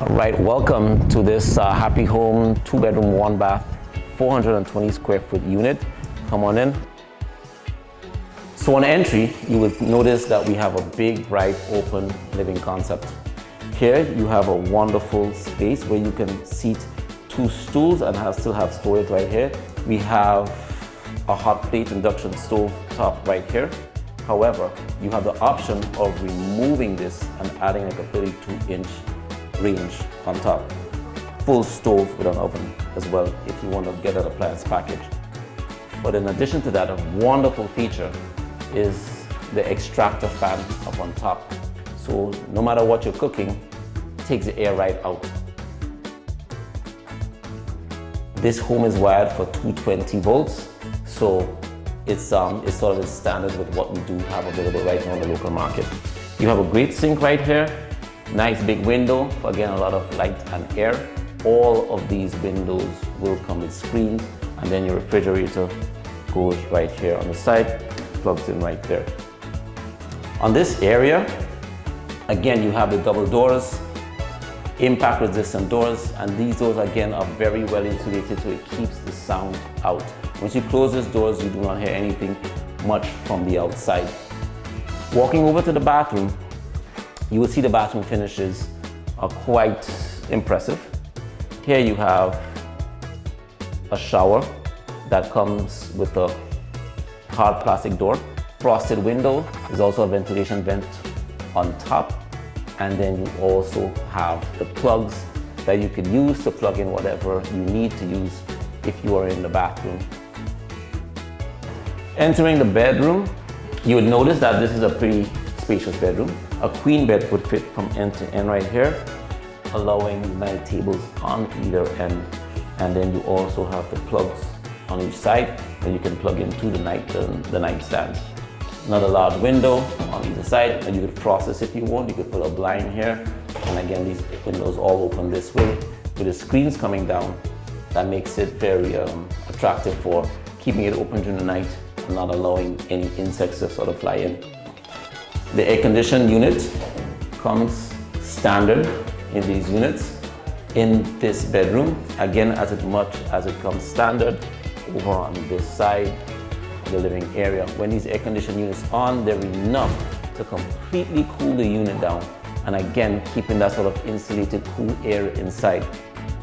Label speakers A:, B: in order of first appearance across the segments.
A: All right, welcome to this Hapi Home 2-bedroom, 1-bath, 420 square foot unit. Come on in. So on entry, you will notice that we have a big, bright, open living concept. Here you have a wonderful space where you can seat 2 stools and still have storage right here. We have a hot plate induction stove top right here. However, you have the option of removing this and adding like a 32-inch range on top. Full stove with an oven as well if you want to get an appliance package. But in addition to that, a wonderful feature is the extractor fan up on top. So no matter what you're cooking, it takes the air right out. This home is wired for 220 volts, so it's sort of standard with what we do have available right now in the local market. You have a great sink right here, nice big window, again a lot of light and air. All of these windows will come with screens, and then your refrigerator goes right here on the side, plugs in right there. On this area, again you have the double doors, impact resistant doors, and these doors again are very well insulated, so it keeps the sound out. Once you close these doors, you do not hear anything much from the outside. Walking over to the bathroom, you will see the bathroom finishes are quite impressive. Here you have a shower that comes with a hard plastic door. Frosted window. There's also a ventilation vent on top. And then you also have the plugs that you can use to plug in whatever you need to use if you are in the bathroom. Entering the bedroom, you would notice that this is a pretty spacious bedroom. A queen bed would fit from end to end right here, allowing night tables on either end. And then you also have the plugs on each side that you can plug into the nightstand. Another large window on either side, and you could frost this if you want. You could put a blind here, and again these windows all open this way with the screens coming down. That makes it very attractive for keeping it open during the night and not allowing any insects to sort of fly in. The air conditioned unit comes standard in these units in this bedroom, again as much as it comes standard over on this side of the living area. When these air conditioned units on, they're enough to completely cool the unit down, and again keeping that sort of insulated cool air inside.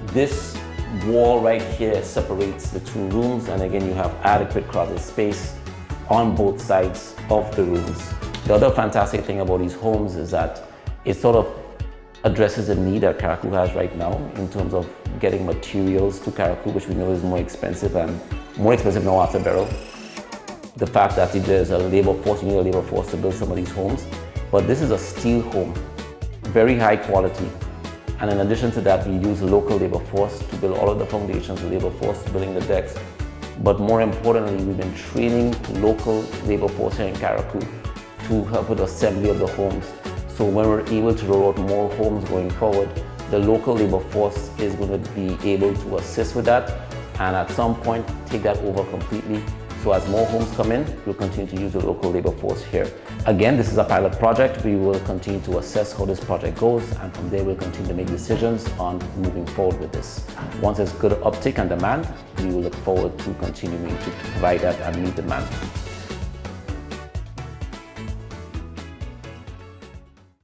A: This wall right here separates the 2 rooms, and again you have adequate closet space on both sides of the rooms. The other fantastic thing about these homes is that it sort of addresses a need that Carriacou has right now in terms of getting materials to Carriacou, which we know is more expensive and more expensive now after Beryl. The fact that there's a labor force, you need a labor force to build some of these homes, but this is a steel home, very high quality. And in addition to that, we use local labor force to build all of the foundations, the labor force building the decks. But more importantly, we've been training local labor force here in Carriacou to help with assembly of the homes. So when we're able to roll out more homes going forward, the local labor force is going to be able to assist with that, and at some point take that over completely. So as more homes come in, we'll continue to use the local labor force here. Again, this is a pilot project. We will continue to assess how this project goes, and from there we'll continue to make decisions on moving forward with this. Once there's good uptick and demand, we will look forward to continuing to provide that and meet demand.